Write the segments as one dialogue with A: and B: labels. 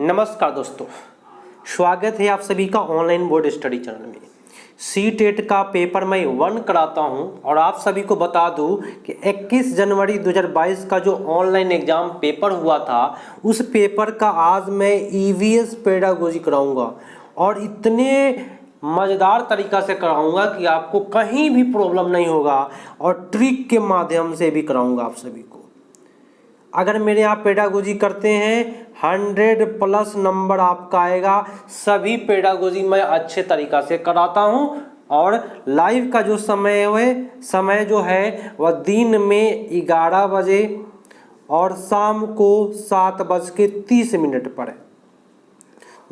A: नमस्कार दोस्तों, स्वागत है आप सभी का ऑनलाइन बोर्ड स्टडी चैनल में। सी टेट का पेपर मैं 1 कराता हूं और आप सभी को बता दूं कि 21 जनवरी 2022 का जो ऑनलाइन एग्जाम पेपर हुआ था उस पेपर का आज मैं ईवीएस पेडागोजी कराऊंगा और इतने मज़ेदार तरीक़ा से कराऊंगा कि आपको कहीं भी प्रॉब्लम नहीं होगा और ट्रिक के माध्यम से भी कराऊंगा आप सभी को। अगर मेरे यहाँ पेडागोजी करते हैं 100+ नंबर आपका आएगा। सभी पेडागोजी मैं अच्छे तरीक़ा से कराता हूँ और लाइव का जो समय जो है वह दिन में 11 बजे और शाम को 7:30 पर है।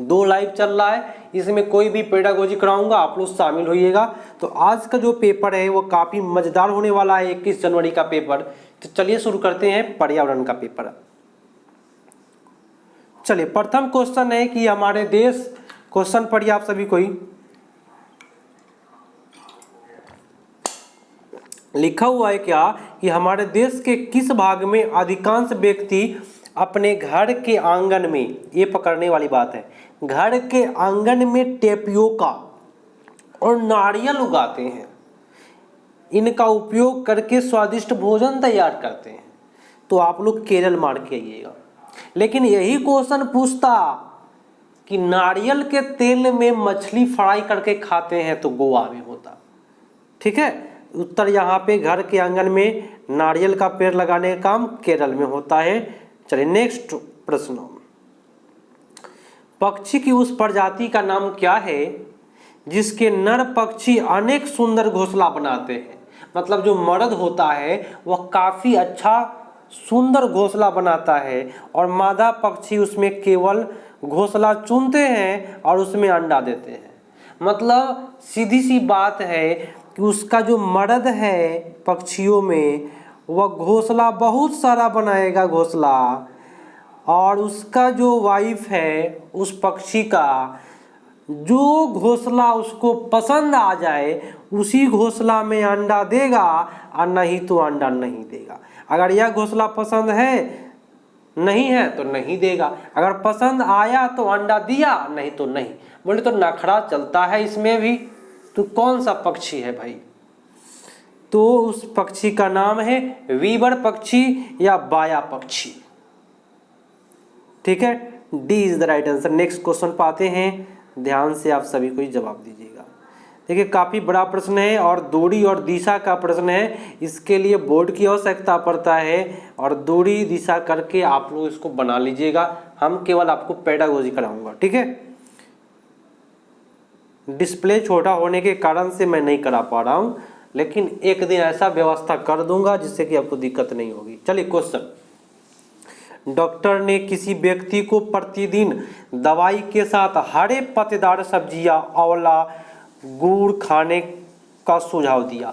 A: 2 लाइव चल रहा है, इसमें कोई भी पेडागोजी कराऊंगा, आप लोग शामिल होइएगा। तो आज का जो पेपर है वो काफ़ी मज़ेदार होने वाला है, 21 जनवरी का पेपर। तो चलिए शुरू करते हैं पर्यावरण का पेपर। चलिए, प्रथम क्वेश्चन है कि हमारे देश, क्वेश्चन पढ़िए आप सभी कोई। लिखा हुआ है क्या कि हमारे देश के किस भाग में अधिकांश व्यक्ति अपने घर के आंगन में, ये पकड़ने वाली बात है, घर के आंगन में टेपियोका और नारियल उगाते हैं, इनका उपयोग करके स्वादिष्ट भोजन तैयार करते हैं। तो आप लोग केरल मार के आइएगा। लेकिन यही क्वेश्चन पूछता कि नारियल के तेल में मछली फ्राई करके खाते हैं तो गोवा में होता। ठीक है, उत्तर यहाँ पे घर के आंगन में नारियल का पेड़ लगाने का काम केरल में होता है। चलिए नेक्स्ट प्रश्न, पक्षी की उस प्रजाति का नाम क्या है जिसके नर पक्षी अनेक सुंदर घोंसला बनाते हैं। मतलब जो मर्द होता है वह काफ़ी अच्छा सुंदर घोंसला बनाता है और मादा पक्षी उसमें केवल घोंसला चुनते हैं और उसमें अंडा देते हैं। मतलब सीधी सी बात है कि उसका जो मर्द है पक्षियों में वह घोंसला बहुत सारा बनाएगा घोंसला, और उसका जो वाइफ है उस पक्षी का जो घोंसला उसको पसंद आ जाए उसी घोंसला में अंडा देगा और नहीं तो अंडा नहीं देगा। अगर यह घोंसला पसंद है, नहीं है तो नहीं देगा। अगर पसंद आया तो अंडा दिया, नहीं तो नहीं। बोले तो नखरा चलता है इसमें भी। तो कौन सा पक्षी है भाई? तो उस पक्षी का नाम है वीबर पक्षी या बाया पक्षी। ठीक है, D is the right answer. Next question पाते हैं, ध्यान से आप सभी को जवाब दीजिएगा। देखिए काफ़ी बड़ा प्रश्न है और दूरी और दिशा का प्रश्न है, इसके लिए बोर्ड की आवश्यकता पड़ता है और दूरी दिशा करके आप लोग इसको बना लीजिएगा। हम केवल आपको पेडागोजी कराऊंगा। ठीक है, डिस्प्ले छोटा होने के कारण से मैं नहीं करा पा रहा हूँ, लेकिन एक दिन ऐसा व्यवस्था कर दूंगा जिससे कि आपको दिक्कत नहीं होगी। चलिए क्वेश्चन, डॉक्टर ने किसी व्यक्ति को प्रतिदिन दवाई के साथ हरे पत्तेदार सब्जियां, आंवला, गुड़ खाने का सुझाव दिया।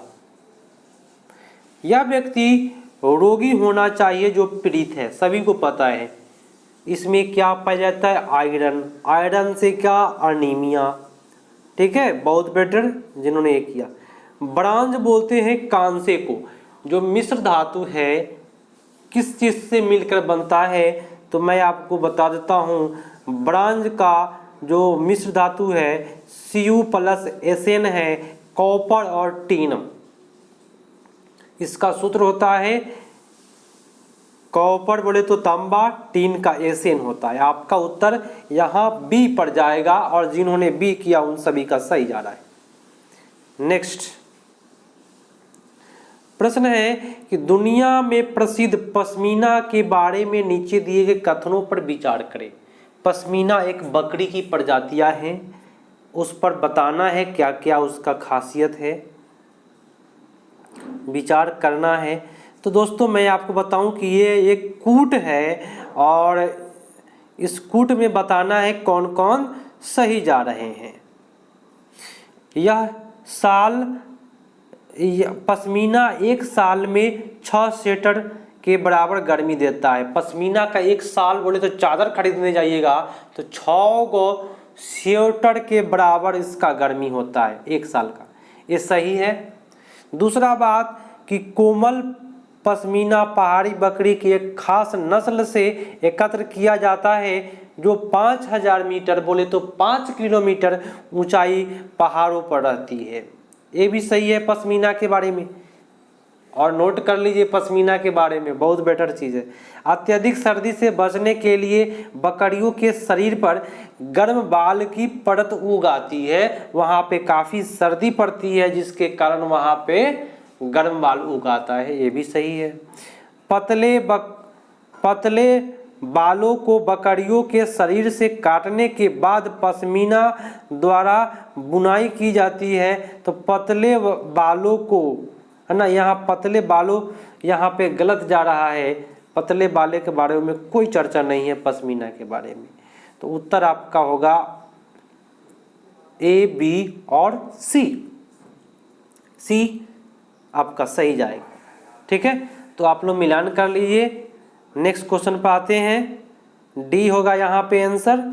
A: यह व्यक्ति रोगी होना चाहिए जो पीड़ित है, सभी को पता है। इसमें क्या पाया जाता है? आयरन। आयरन से क्या? अनीमिया। ठीक है, बहुत बेटर जिन्होंने ये किया। ब्रांज बोलते हैं कांसे को। जो मिश्र धातु है किस चीज़ से मिलकर बनता है? तो मैं आपको बता देता हूँ, ब्रांज का जो मिश्र धातु है Cu+Sn है, कॉपर और टीन। इसका सूत्र होता है, कॉपर बोले तो तांबा, टीन का Sn होता है। आपका उत्तर यहाँ बी पर जाएगा और जिन्होंने बी किया उन सभी का सही जा रहा है। नेक्स्ट प्रश्न है कि दुनिया में प्रसिद्ध पश्मीना के बारे में नीचे दिए गए कथनों पर विचार करें। पश्मीना एक बकरी की प्रजातियां हैं, उस पर बताना है क्या क्या उसका खासियत है, विचार करना है। तो दोस्तों मैं आपको बताऊं कि ये एक कूट है और इस कूट में बताना है कौन कौन सही जा रहे हैं। यह साल पश्मीना एक साल में 6 स्वेटर के बराबर गर्मी देता है। पश्मीना का एक साल बोले तो चादर खरीदने जाइएगा तो 6 गो स्वेटर के बराबर इसका गर्मी होता है एक साल का। ये सही है। दूसरा बात कि कोमल पश्मीना पहाड़ी बकरी की एक खास नस्ल से एकत्र किया जाता है जो 5000 मीटर बोले तो 5 किलोमीटर ऊंचाई पहाड़ों पर रहती है। ये भी सही है पश्मीना के बारे में, और नोट कर लीजिए पश्मीना के बारे में, बहुत बेटर चीज़ है। अत्यधिक सर्दी से बचने के लिए बकरियों के शरीर पर गर्म बाल की परत उग आती है। वहाँ पे काफ़ी सर्दी पड़ती है जिसके कारण वहाँ पे गर्म बाल उग आता है, ये भी सही है। पतले बालों को बकरियों के शरीर से काटने के बाद पश्मीना द्वारा बुनाई की जाती है। तो पतले बालों को, है ना, यहाँ पतले बालों यहाँ पे गलत जा रहा है, पतले बाले के बारे में कोई चर्चा नहीं है पश्मीना के बारे में। तो उत्तर आपका होगा ए, बी और सी। सी आपका सही जाएगा, ठीक है। तो आप लोग मिलान कर लीजिए। नेक्स्ट क्वेश्चन पर आते हैं, डी होगा यहाँ पे आंसर।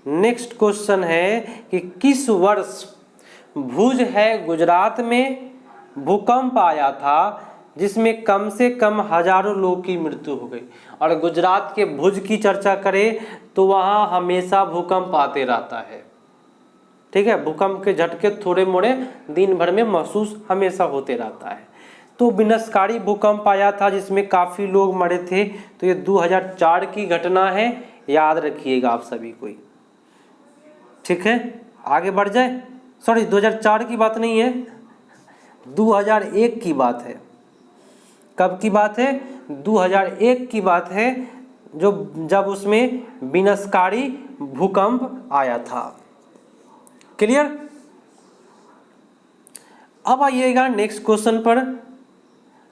A: नेक्स्ट क्वेश्चन है कि किस वर्ष भुज है गुजरात में भूकंप आया था जिसमें कम से कम हजारों लोगों की मृत्यु हो गई। और गुजरात के भुज की चर्चा करें तो वहाँ हमेशा भूकंप आते रहता है, ठीक है। भूकंप के झटके थोड़े मोड़े दिन भर में महसूस हमेशा होते रहता है। तो विनाशकारी भूकंप आया था जिसमें काफ़ी लोग मरे थे। तो ये 2004 की घटना है, याद रखिएगा आप सभी को, ठीक है। आगे बढ़ जाए, सॉरी 2004 की बात नहीं है, 2001 की बात है। कब की बात है? 2001 की बात है, जो जब उसमें विनाशकारी भूकंप आया था। क्लियर? अब आइएगा नेक्स्ट क्वेश्चन पर।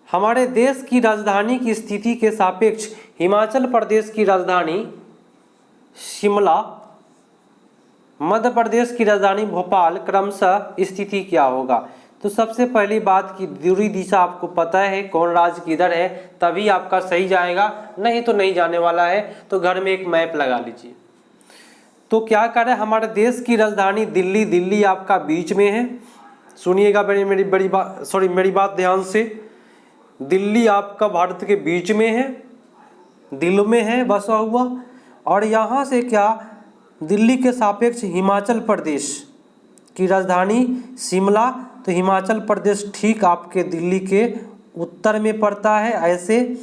A: हमारे देश की राजधानी की स्थिति के सापेक्ष हिमाचल प्रदेश की राजधानी शिमला, मध्य प्रदेश की राजधानी भोपाल क्रमशः स्थिति क्या होगा? तो सबसे पहली बात की दूरी दिशा आपको पता है कौन राज्य किधर है, तभी आपका सही जाएगा, नहीं तो नहीं जाने वाला है। तो घर में एक मैप लगा लीजिए। तो क्या करें, हमारे देश की राजधानी दिल्ली, दिल्ली आपका बीच में है। सुनिएगा मेरी बात ध्यान से। दिल्ली आपका भारत के बीच में है, दिल में है बसा हुआ। और यहाँ से क्या, दिल्ली के सापेक्ष हिमाचल प्रदेश की राजधानी शिमला, तो हिमाचल प्रदेश ठीक आपके दिल्ली के उत्तर में पड़ता है ऐसे।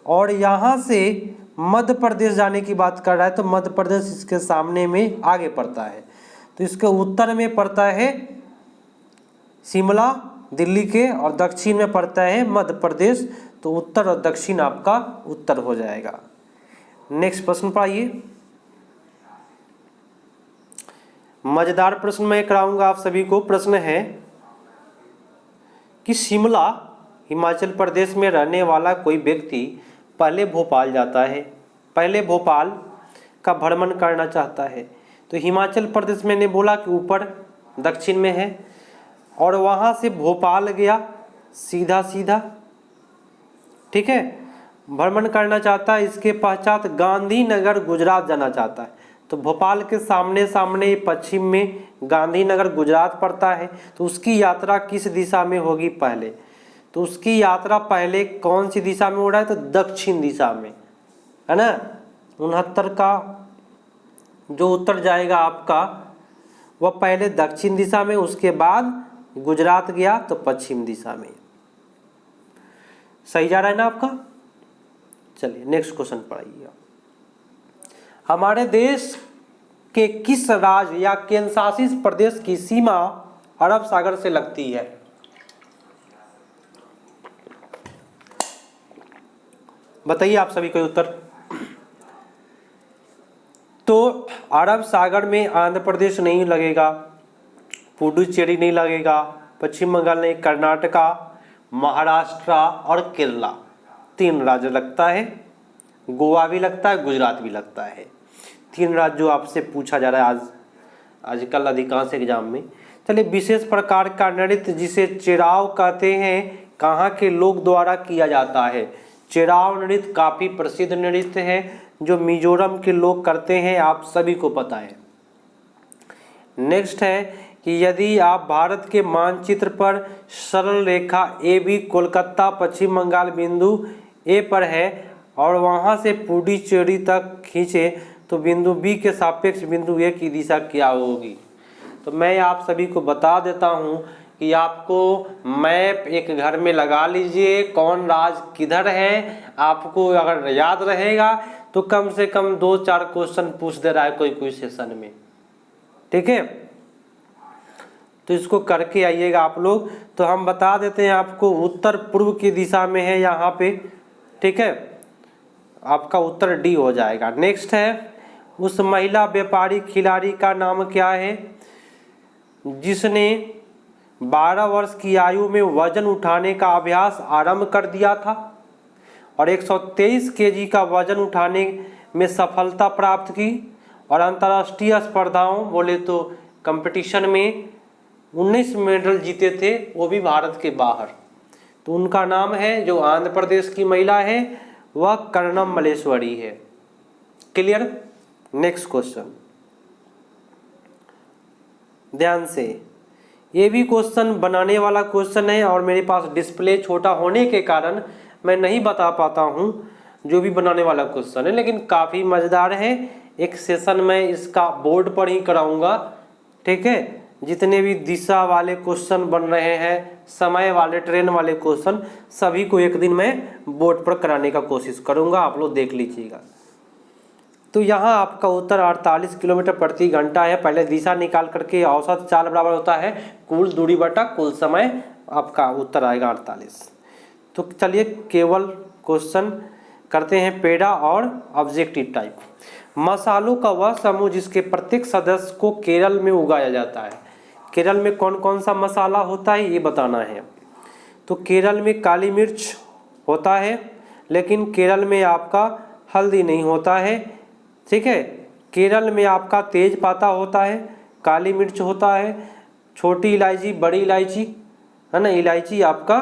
A: और यहाँ से मध्य प्रदेश जाने की बात कर रहा है तो मध्य प्रदेश इसके सामने में आगे पड़ता है, तो इसके उत्तर में पड़ता है शिमला दिल्ली के, और दक्षिण में पड़ता है मध्य प्रदेश। तो उत्तर और दक्षिण आपका उत्तर हो जाएगा। नेक्स्ट प्रश्न पर आइए। मजेदार प्रश्न मैं कराऊंगा आप सभी को। प्रश्न है कि शिमला हिमाचल प्रदेश में रहने वाला कोई व्यक्ति पहले भोपाल जाता है, पहले भोपाल का भ्रमण करना चाहता है। तो हिमाचल प्रदेश मैंने बोला कि ऊपर दक्षिण में है, और वहाँ से भोपाल गया सीधा सीधा, ठीक है, भ्रमण करना चाहता है। इसके पश्चात गांधीनगर गुजरात जाना चाहता है। तो भोपाल के सामने सामने पश्चिम में गांधीनगर गुजरात पड़ता है। तो उसकी यात्रा किस दिशा में होगी पहले? तो उसकी यात्रा पहले कौन सी दिशा में हो रहा है? तो दक्षिण दिशा में, है ना। 69 का जो उत्तर जाएगा आपका वह पहले दक्षिण दिशा में, उसके बाद गुजरात गया तो पश्चिम दिशा में। सही जा रहा है ना आपका? चलिए नेक्स्ट क्वेश्चन पढ़ाइए। हमारे देश के किस राज्य या केंद्र शासित प्रदेश की सीमा अरब सागर से लगती है? बताइए आप सभी को उत्तर। तो अरब सागर में आंध्र प्रदेश नहीं लगेगा, पुडुचेरी नहीं लगेगा, पश्चिम बंगाल नहीं, कर्नाटका, महाराष्ट्र और केरला, 3 राज्य लगता है। गोवा भी लगता है, गुजरात भी लगता है। 3 राज्य जो आपसे पूछा जा रहा है आजकल अधिकांश एग्जाम में। चलिए, विशेष प्रकार का नृत्य जिसे चेराव कहते हैं कहाँ के लोग द्वारा किया जाता है? चेराव नृत्य काफ़ी प्रसिद्ध नृत्य है जो मिजोरम के लोग करते हैं, आप सभी को पता है। नेक्स्ट है कि यदि आप भारत के मानचित्र पर सरल रेखा ए बी कोलकाता पश्चिम बंगाल बिंदु ए पर है और वहाँ से पुडुचेरी तक खींचे तो बिंदु बी के सापेक्ष बिंदु ए की दिशा क्या होगी। तो मैं आप सभी को बता देता हूँ कि आपको मैप एक घर में लगा लीजिए, कौन राज किधर है। आपको अगर याद रहेगा तो कम से कम 2-4 क्वेश्चन पूछ दे रहा है कोई सेशन में, ठीक है। तो इसको करके आइएगा आप लोग। तो हम बता देते हैं आपको, उत्तर पूर्व की दिशा में है यहाँ पे, ठीक है। आपका उत्तर डी हो जाएगा। नेक्स्ट है, उस महिला व्यापारी खिलाड़ी का नाम क्या है जिसने 12 वर्ष की आयु में वजन उठाने का अभ्यास आरंभ कर दिया था और 123 केजी का वजन उठाने में सफलता प्राप्त की और अंतर्राष्ट्रीय स्पर्धाओं बोले तो कंपटीशन में 19 मेडल जीते थे, वो भी भारत के बाहर। तो उनका नाम है, जो आंध्र प्रदेश की महिला है, वह कर्णम मल्लेश्वरी है। क्लियर। नेक्स्ट क्वेश्चन ध्यान से, ये भी क्वेश्चन बनाने वाला क्वेश्चन है और मेरे पास डिस्प्ले छोटा होने के कारण मैं नहीं बता पाता हूँ जो भी बनाने वाला क्वेश्चन है, लेकिन काफ़ी मज़ेदार है। एक सेशन में इसका बोर्ड पर ही कराऊंगा, ठीक है। जितने भी दिशा वाले क्वेश्चन बन रहे हैं, समय वाले, ट्रेन वाले क्वेश्चन, सभी को एक दिन मैं बोर्ड पर कराने का कोशिश करूंगा, आप लोग देख लीजिएगा। तो यहाँ आपका उत्तर 48 किलोमीटर प्रति घंटा है। पहले दिशा निकाल करके औसत चाल बराबर होता है कुल दूरी बटा कुल समय, आपका उत्तर आएगा 48। तो चलिए केवल क्वेश्चन करते हैं पेड़ा और ऑब्जेक्टिव टाइप। मसालों का वह समूह जिसके प्रत्येक सदस्य को केरल में उगाया जाता है। केरल में कौन कौन सा मसाला होता है ये बताना है। तो केरल में काली मिर्च होता है, लेकिन केरल में आपका हल्दी नहीं होता है, ठीक है। केरल में आपका तेज पत्ता होता है, काली मिर्च होता है, छोटी इलायची, बड़ी इलायची, है ना, इलायची आपका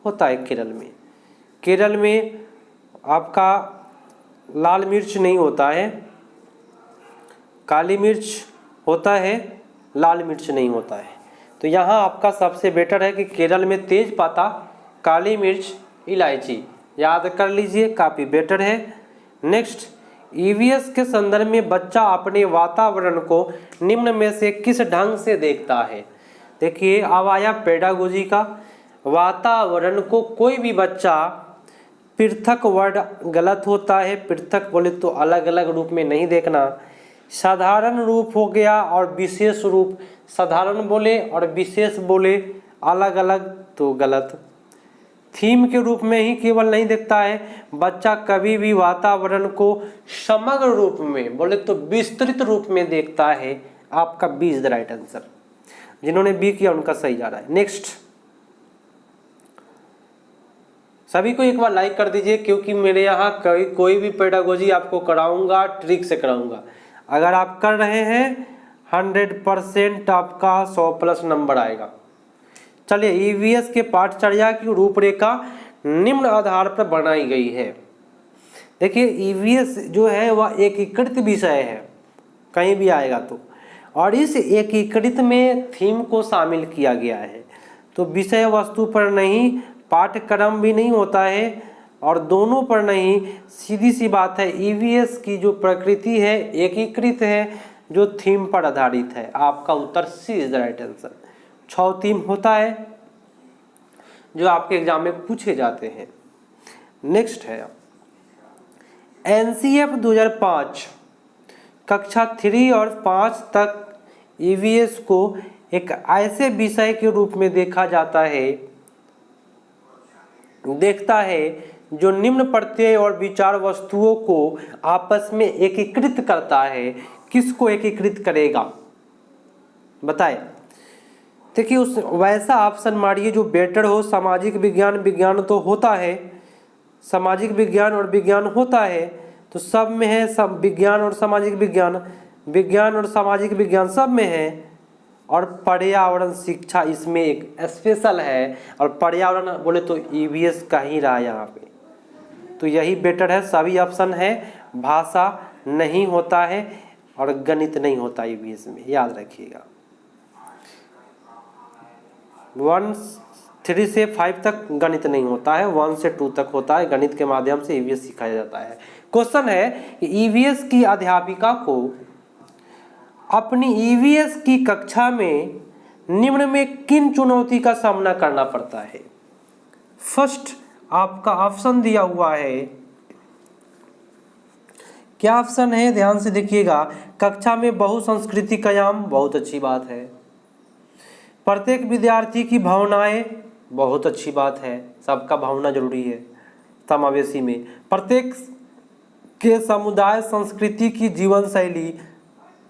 A: होता है केरल में। केरल में आपका लाल मिर्च नहीं होता है, काली मिर्च होता है, लाल मिर्च नहीं होता है। तो यहाँ आपका सबसे बेटर है कि केरल में तेज पत्ता, काली मिर्च, इलायची याद कर लीजिए, काफ़ी बेटर है। नेक्स्ट, ईवीएस के संदर्भ में बच्चा अपने वातावरण को निम्न में से किस ढंग से देखता है। देखिए अब आया पेडागोजी का। वातावरण को कोई भी बच्चा, पृथक वर्ड गलत होता है, पृथक बोले तो अलग अलग रूप में नहीं देखना, साधारण रूप हो गया और विशेष रूप, साधारण बोले और विशेष बोले अलग अलग तो गलत। थीम के रूप में ही केवल नहीं देखता है बच्चा, कभी भी वातावरण को समग्र रूप में बोले तो विस्तृत रूप में देखता है। आपका B is the right answer. जिन्होंने बी किया उनका सही जा रहा है। नेक्स्ट, सभी को एक बार लाइक कर दीजिए, क्योंकि मेरे यहाँ कोई भी पेडागोजी आपको कराऊंगा ट्रिक से कराऊंगा। अगर आप कर रहे हैं 100% आपका 100+ नंबर आएगा। चलिए, ईवीएस के पाठचर्या की रूपरेखा निम्न आधार पर बनाई गई है। देखिए ईवीएस जो है वह एकीकृत विषय है, कहीं भी आएगा तो, और इस एकीकृत में थीम को शामिल किया गया है। तो विषय वस्तु पर नहीं, पाठ्यक्रम भी नहीं होता है और दोनों पर नहीं। सीधी सी बात है, ईवीएस की जो प्रकृति है एकीकृत है, जो थीम पर आधारित है। आपका उत्तर C is the right answer. 6 theme होता है जो आपके एग्जाम में पूछे जाते हैं। नेक्स्ट है एनसीएफ 2005 कक्षा 3 और 5 तक ईवीएस को एक ऐसे विषय के रूप में देखता है जो निम्न प्रत्यय और विचार वस्तुओं को आपस में एकीकृत करता है। किसको एकीकृत करेगा बताए। देखिए उस वैसा ऑप्शन मारिए जो बेटर हो। सामाजिक विज्ञान, विज्ञान तो होता है, सामाजिक विज्ञान और विज्ञान होता है, तो सब में है, सब विज्ञान और सामाजिक विज्ञान, विज्ञान और सामाजिक विज्ञान सब में है। और पर्यावरण शिक्षा इसमें एक स्पेशल है, और पर्यावरण बोले तो ईवीएस का ही रहा यहाँ पे, तो यही बेटर है। सभी ऑप्शन है, भाषा नहीं होता है और गणित नहीं होता ईवीएस में, याद रखिएगा। 3 से 5 तक गणित नहीं होता है, 1 से 2 तक होता है। गणित के माध्यम से ईवीएस सिखाया जाता है। क्वेश्चन है कि ईवीएस की अध्यापिका को अपनी ईवीएस की कक्षा में निम्न में किन चुनौती का सामना करना पड़ता है। फर्स्ट आपका ऑप्शन दिया हुआ है, क्या ऑप्शन है, ध्यान से देखिएगा। कक्षा में बहुसंस्कृति कयाम, बहुत अच्छी बात है। प्रत्येक विद्यार्थी की भावनाएं, बहुत अच्छी बात है, सबका भावना जरूरी है समावेशी में। प्रत्येक के समुदाय संस्कृति की जीवन शैली,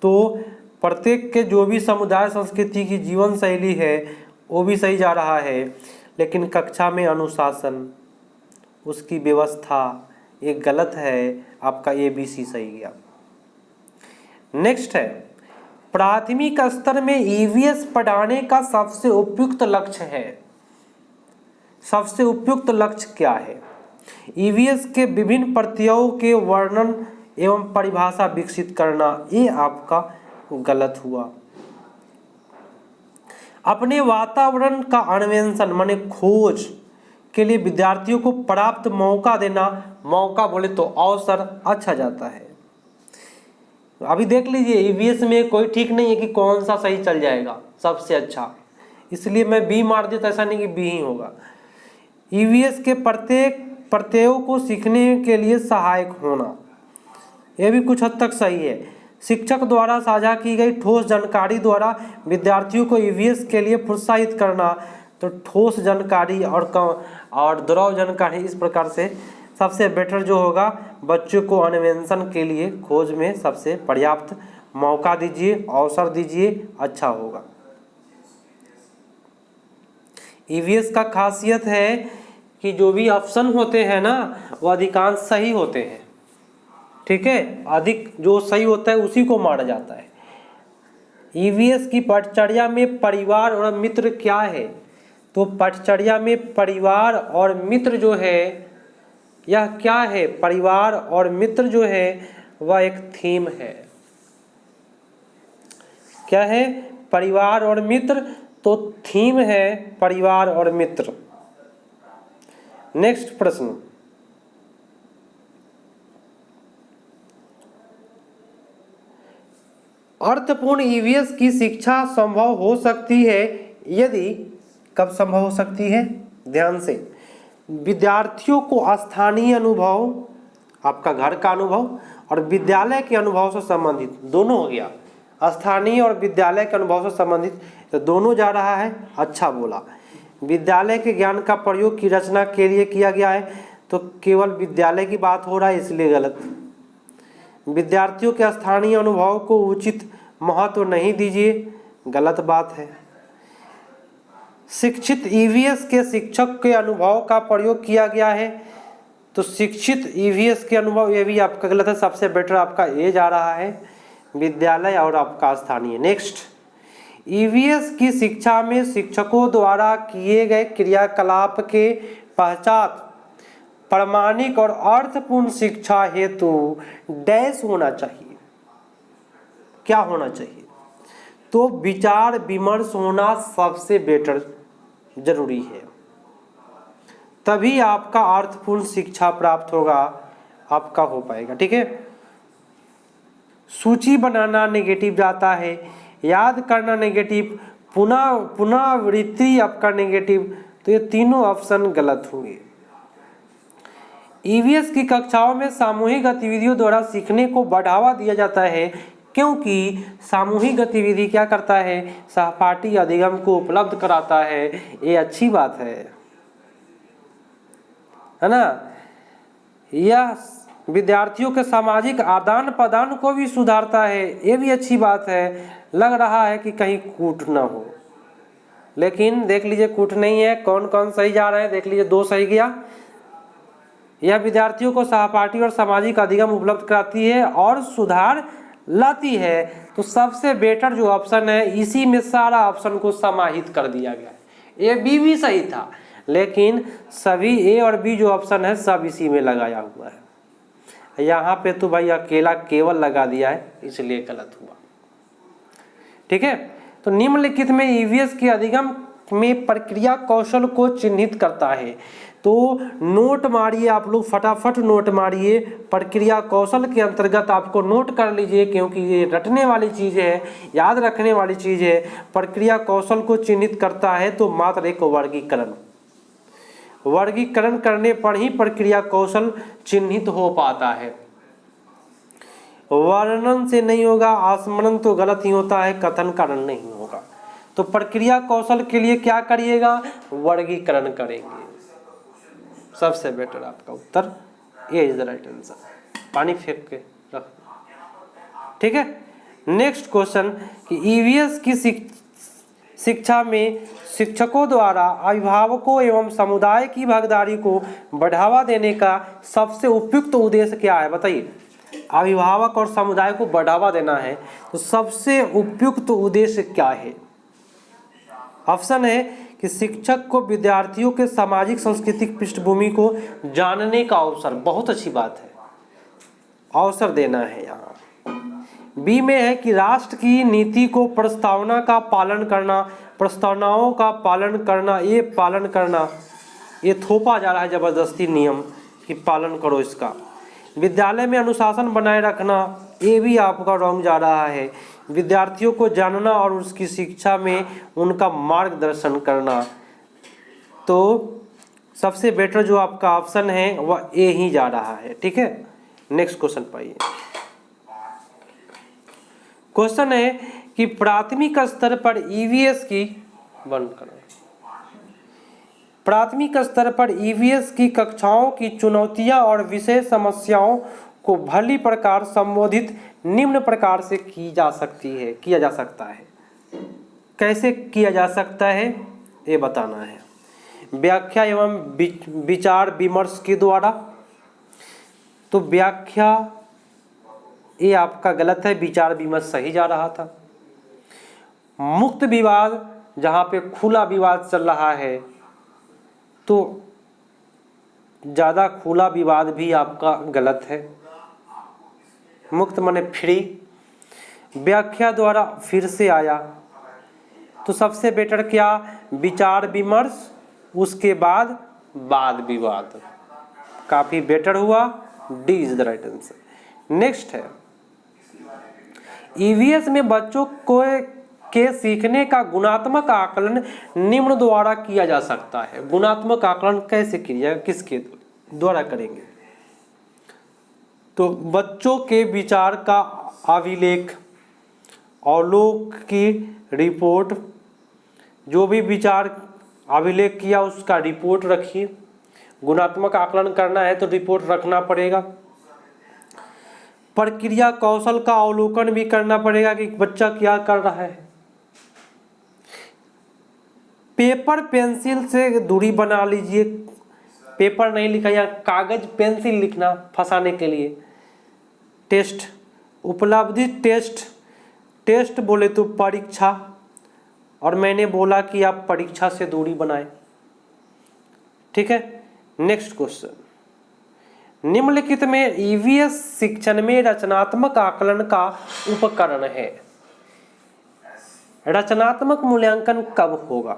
A: तो प्रत्येक के जो भी समुदाय संस्कृति की जीवन शैली है वो भी सही जा रहा है। लेकिन कक्षा में अनुशासन, उसकी व्यवस्था, ये गलत है। आपका ABC सही गया। नेक्स्ट है, प्राथमिक स्तर में ईवीएस पढ़ाने का सबसे उपयुक्त लक्ष्य है। सबसे उपयुक्त लक्ष्य क्या है? ईवीएस के विभिन्न प्रत्ययों के वर्णन एवं परिभाषा विकसित करना, ये आपका गलत हुआ। अपने वातावरण का अन्वेषण माने खोज के लिए विद्यार्थियों को पर्याप्त मौका देना, मौका बोले तो अवसर, अच्छा जाता है। अभी देख लीजिए ईवीएस में कोई ठीक नहीं है कि कौन सा सही चल जाएगा सबसे अच्छा, इसलिए मैं बी मार दिया, तो ऐसा नहीं कि बी ही होगा। ईवीएस के प्रत्येक प्रत्ययों को सीखने के लिए सहायक होना, यह भी कुछ हद तक सही है। शिक्षक द्वारा साझा की गई ठोस जानकारी द्वारा विद्यार्थियों को ईवीएस के लिए प्रोत्साहित करना, तो ठोस जानकारी और द्रव जानकारी, इस प्रकार से सबसे बेटर जो होगा, बच्चों को अन्वेषण के लिए खोज में सबसे पर्याप्त मौका दीजिए, अवसर दीजिए, अच्छा होगा। ईवीएस का खासियत है कि जो भी ऑप्शन होते हैं ना, वो अधिकांश सही होते हैं, ठीक है। अधिक जो सही होता है उसी को माना जाता है। ईवीएस की पाठचर्या में परिवार और मित्र क्या है? तो पाठचर्या में परिवार और मित्र जो है, यह क्या है? परिवार और मित्र जो है वह एक थीम है। क्या है? परिवार और मित्र, तो थीम है परिवार और मित्र। नेक्स्ट प्रश्न, अर्थपूर्ण ईवीएस की शिक्षा संभव हो सकती है यदि, कब संभव हो सकती है? ध्यान से, विद्यार्थियों को स्थानीय अनुभव, आपका घर का अनुभव और विद्यालय के अनुभव से संबंधित, दोनों हो गया। स्थानीय और विद्यालय के अनुभव से संबंधित, तो दोनों जा रहा है, अच्छा बोला। विद्यालय के ज्ञान का प्रयोग की रचना के लिए किया गया है, तो केवल विद्यालय की बात हो रहा है, इसलिए गलत। विद्यार्थियों के स्थानीय अनुभव को उचित महत्व नहीं दीजिए, गलत बात है। शिक्षित ईवीएस के शिक्षक के अनुभव का प्रयोग किया गया है, तो शिक्षित ईवीएस के अनुभव, ये भी आपका गलत है। सबसे बेटर आपका ए जा रहा है, विद्यालय और आपका स्थानीय। नेक्स्ट, ईवीएस की शिक्षा में शिक्षकों द्वारा किए गए क्रियाकलाप के पश्चात प्रामाणिक और अर्थपूर्ण शिक्षा हेतु डैश होना चाहिए। क्या होना चाहिए? तो विचार विमर्श होना सबसे बेटर जरूरी है, तभी आपका अर्थपूर्ण शिक्षा प्राप्त होगा, आपका हो पाएगा, ठीक है। सूची बनाना नेगेटिव जाता है, याद करना नेगेटिव, पुनरावृत्ति आपका नेगेटिव, तो ये तीनों ऑप्शन गलत होंगे। ईवीएस की कक्षाओं में सामूहिक गतिविधियों द्वारा सीखने को बढ़ावा दिया जाता है, क्योंकि सामूहिक गतिविधि क्या करता है? सहपाठी अधिगम को उपलब्ध कराता है, ये अच्छी बात है ना। यह विद्यार्थियों के सामाजिक आदान प्रदान को भी सुधारता है, ये भी अच्छी बात है। लग रहा है कि कहीं कूट ना हो, लेकिन देख लीजिए कूट नहीं है। कौन कौन सही जा रहे हैं देख लीजिए, 2 सही गया। यह विद्यार्थियों को सहपाठी और सामाजिक अधिगम उपलब्ध कराती है और सुधार लाती है, तो सबसे बेटर जो ऑप्शन है, इसी में सारा ऑप्शन को समाहित कर दिया गया है। ए बी भी सही था, लेकिन सभी ए और बी जो ऑप्शन है सब इसी में लगाया हुआ है। यहाँ पे तो भाई अकेला केवल लगा दिया है, इसलिए गलत हुआ, ठीक है। तो निम्नलिखित में ईवीएस के अधिगम में प्रक्रिया कौशल को चिन्हित करता है। तो नोट मारिए आप लोग, फटाफट नोट मारिए। प्रक्रिया कौशल के अंतर्गत आपको नोट कर लीजिए, क्योंकि ये रटने वाली चीज़ है, याद रखने वाली चीज़ है। प्रक्रिया कौशल को चिन्हित करता है तो मात्र एक वर्गीकरण, वर्गीकरण करने पर ही प्रक्रिया कौशल चिन्हित हो पाता है। वर्णन से नहीं होगा, आस्मरण तो गलत ही होता है, कथन कारण नहीं होगा। तो प्रक्रिया कौशल के लिए क्या करिएगा, वर्गीकरण करेंगे। सबसे बेटर आपका उत्तर ए इज द राइट आंसर। पानी फेंक के रख, ठीक है। नेक्स्ट क्वेश्चन कि ईवीएस की शिक्षा में शिक्षकों द्वारा अभिभावकों एवं समुदाय की भागीदारी को बढ़ावा देने का सबसे उपयुक्त उद्देश्य क्या है, बताइए। अभिभावक और समुदाय को बढ़ावा देना है तो सबसे उपयुक्त उद्देश्य क्या है। ऑप्शन है कि शिक्षक को विद्यार्थियों के सामाजिक सांस्कृतिक पृष्ठभूमि को जानने का अवसर, बहुत अच्छी बात है, अवसर देना है यहाँ। बी में है कि राष्ट्र की नीति को प्रस्तावना का पालन करना, प्रस्तावनाओं का पालन करना, ये पालन करना, ये थोपा जा रहा है जबरदस्ती नियम कि पालन करो इसका। विद्यालय में अनुशासन बनाए रखना, ये भी आपका रॉन्ग जा रहा है। विद्यार्थियों को जानना और उसकी शिक्षा में उनका मार्गदर्शन करना, तो सबसे बेटर जो आपका ऑप्शन है वह ए ही जा रहा है, ठीक है। नेक्स्ट क्वेश्चन पाइए। क्वेश्चन है कि प्राथमिक स्तर पर ईवीएस की बंद करो, प्राथमिक स्तर पर ईवीएस की कक्षाओं की चुनौतियां और विशेष समस्याओं को भली प्रकार संबोधित निम्न प्रकार से किया जा सकता है। कैसे किया जा सकता है ये बताना है। व्याख्या एवं विचार विमर्श के द्वारा, तो व्याख्या ये आपका गलत है, विचार विमर्श सही जा रहा था। मुक्त विवाद, जहाँ पे खुला विवाद चल रहा है तो ज़्यादा खुला विवाद भी आपका गलत है। मुक्त माने फ्री, व्याख्या द्वारा फिर से आया तो सबसे बेटर क्या, विचार विमर्श, उसके बाद वाद विवाद, काफ़ी बेटर हुआ। D is the right answer. Next है ईवीएस में बच्चों को के सीखने का गुणात्मक आकलन निम्न द्वारा किया जा सकता है। गुणात्मक आकलन कैसे किया जाएगा, किसके द्वारा करेंगे, तो बच्चों के विचार का अभिलेख, अवलोक की रिपोर्ट, जो भी विचार अभिलेख किया उसका रिपोर्ट रखिए। गुणात्मक आकलन करना है तो रिपोर्ट रखना पड़ेगा। प्रक्रिया कौशल का अवलोकन भी करना पड़ेगा कि बच्चा क्या कर रहा है। पेपर पेंसिल से दूरी बना लीजिए, पेपर नहीं लिखा या कागज पेंसिल लिखना फंसाने के लिए। टेस्ट, उपलब्धि टेस्ट बोले तो परीक्षा, और मैंने बोला कि आप परीक्षा से दूरी बनाएं, ठीक है। नेक्स्ट क्वेश्चन, निम्नलिखित में ईवीएस शिक्षण में रचनात्मक आकलन का उपकरण है। रचनात्मक मूल्यांकन कब होगा,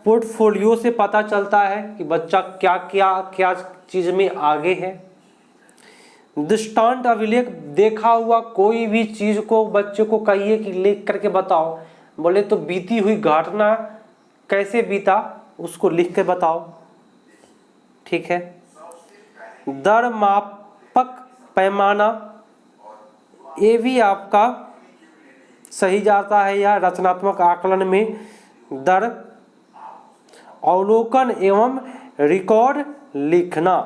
A: पोर्टफोलियो से पता चलता है कि बच्चा क्या चीज में आगे है। दृष्टांत अभिलेख, देखा हुआ कोई भी चीज को बच्चे को कहिए कि लिख करके बताओ, बोले तो बीती हुई घटना कैसे बीता उसको लिख के बताओ, ठीक है। दर मापक पैमाना, ये भी आपका सही जाता है या रचनात्मक आकलन में। दर, अवलोकन एवं रिकॉर्ड लिखना,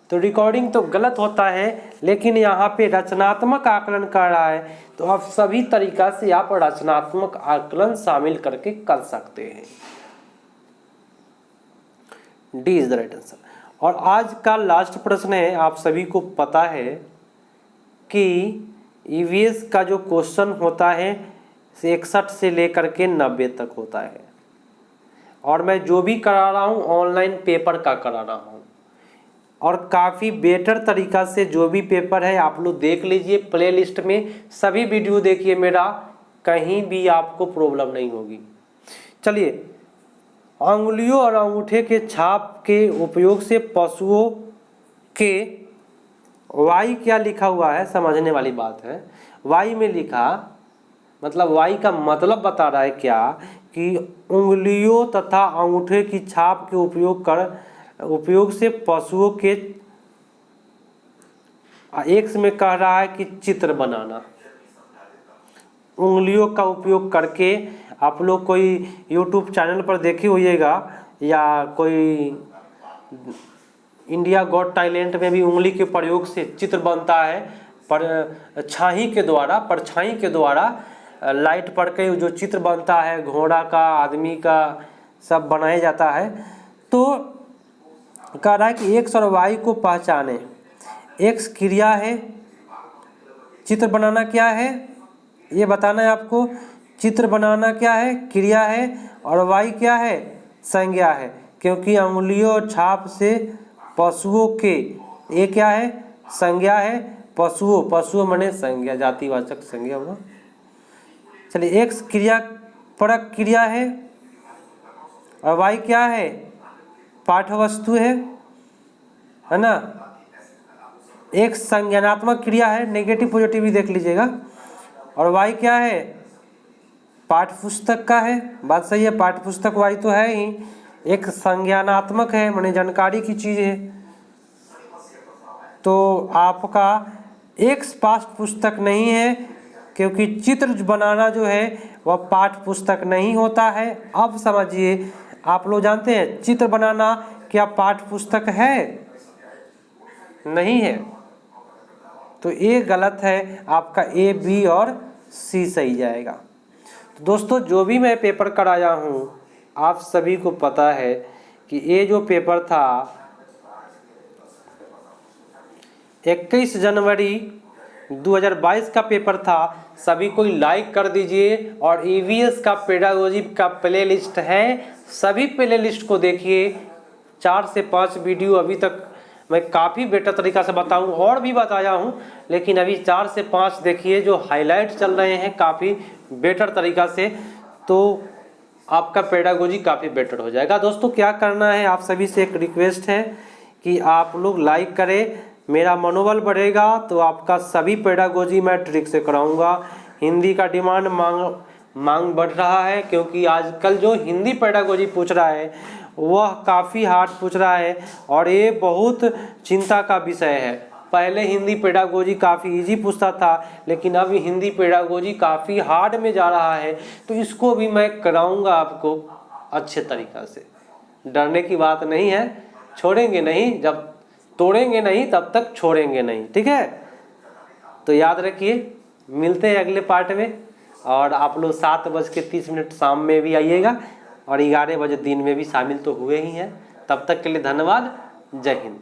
A: तो रिकॉर्डिंग तो गलत होता है, लेकिन यहाँ पे रचनात्मक आकलन कर रहा है तो आप सभी तरीका से आप रचनात्मक आकलन शामिल करके कर सकते हैं। D is the right answer. और आज का लास्ट प्रश्न है, आप सभी को पता है कि ईवीएस का जो क्वेश्चन होता है 61 से लेकर के 90 तक होता है, और मैं जो भी करा रहा हूँ ऑनलाइन पेपर का करा रहा हूँ, और काफ़ी बेटर तरीका से जो भी पेपर है आप लोग देख लीजिए। प्लेलिस्ट में सभी वीडियो देखिए मेरा, कहीं भी आपको प्रॉब्लम नहीं होगी। चलिए, अंगुलियों और अंगूठे के छाप के उपयोग से पशुओं के वाई क्या लिखा हुआ है, समझने वाली बात है। वाई में लिखा मतलब वाई का मतलब बता रहा है क्या कि उंगलियों तथा अंगूठे की छाप के उपयोग से पशुओं के एक्स में कह रहा है कि चित्र बनाना। उंगलियों का उपयोग करके आप लोग कोई यूट्यूब चैनल पर देखे होइएगा या कोई इंडिया गॉट टैलेंट में भी उंगली के प्रयोग से चित्र बनता है, परछाई के द्वारा लाइट पड़ के जो चित्र बनता है घोड़ा का, आदमी का, सब बनाया जाता है। तो कह रहा है कि एक्स और वाई को पहचाने। एक्स क्रिया है, चित्र बनाना क्या है ये बताना है आपको। चित्र बनाना क्या है, क्रिया है, और वाई क्या है, संज्ञा है। क्योंकि अंगुलियों और छाप से पशुओं के, ये क्या है, संज्ञा है। पशुओं माने संज्ञा, जातिवाचक संज्ञा होगा। चलिए, एक्स क्रिया परक क्रिया है और वाई क्या है, पाठ्य वस्तु है ना। एक संज्ञानात्मक क्रिया है, नेगेटिव पॉजिटिव भी देख लीजिएगा। और वाई क्या है, पाठ्य पुस्तक का है। बात सही है, पाठ्य पुस्तक वाई तो है ही। एक संज्ञानात्मक है, माने जानकारी की चीज है। तो आपका एक्स पाठ्य पुस्तक नहीं है, क्योंकि चित्र बनाना जो है वह पाठ्य पुस्तक नहीं होता है। अब समझिए, आप लोग जानते हैं चित्र बनाना क्या पाठ्य पुस्तक है, नहीं है। तो ये गलत है, आपका ए, बी और सी सही जाएगा। तो दोस्तों, जो भी मैं पेपर कराया हूँ आप सभी को पता है कि ये जो पेपर था 21 जनवरी 2022 का पेपर था। सभी कोई लाइक कर दीजिए। और ईवीएस का पेडागोजी का प्लेलिस्ट है, सभी प्लेलिस्ट को देखिए। 4 से 5 वीडियो अभी तक मैं काफ़ी बेटर तरीका से बताऊं, और भी बताया हूं, लेकिन अभी 4 से 5 देखिए जो हाईलाइट चल रहे हैं काफ़ी बेटर तरीका से, तो आपका पेडागोजी काफ़ी बेटर हो जाएगा। दोस्तों, क्या करना है, आप सभी से एक रिक्वेस्ट है कि आप लोग लाइक करें, मेरा मनोबल बढ़ेगा। तो आपका सभी पेडागोजी मैं ट्रिक से कराऊंगा। हिंदी का डिमांड मांग बढ़ रहा है, क्योंकि आजकल जो हिंदी पेडागोजी पूछ रहा है वह काफ़ी हार्ड पूछ रहा है, और ये बहुत चिंता का विषय है। पहले हिंदी पेडागोजी काफ़ी इजी पूछता था, लेकिन अब हिंदी पेडागोजी काफ़ी हार्ड में जा रहा है। तो इसको भी मैं कराऊंगा आपको अच्छे तरीक़ा से। डरने की बात नहीं है, छोड़ेंगे नहीं, जब तोड़ेंगे नहीं तब तक छोड़ेंगे नहीं, ठीक है। तो याद रखिए, मिलते हैं अगले पार्ट में। और आप लोग 7:30 शाम में भी आइएगा, और 11 बजे दिन में भी शामिल तो हुए ही हैं। तब तक के लिए धन्यवाद। जय हिंद।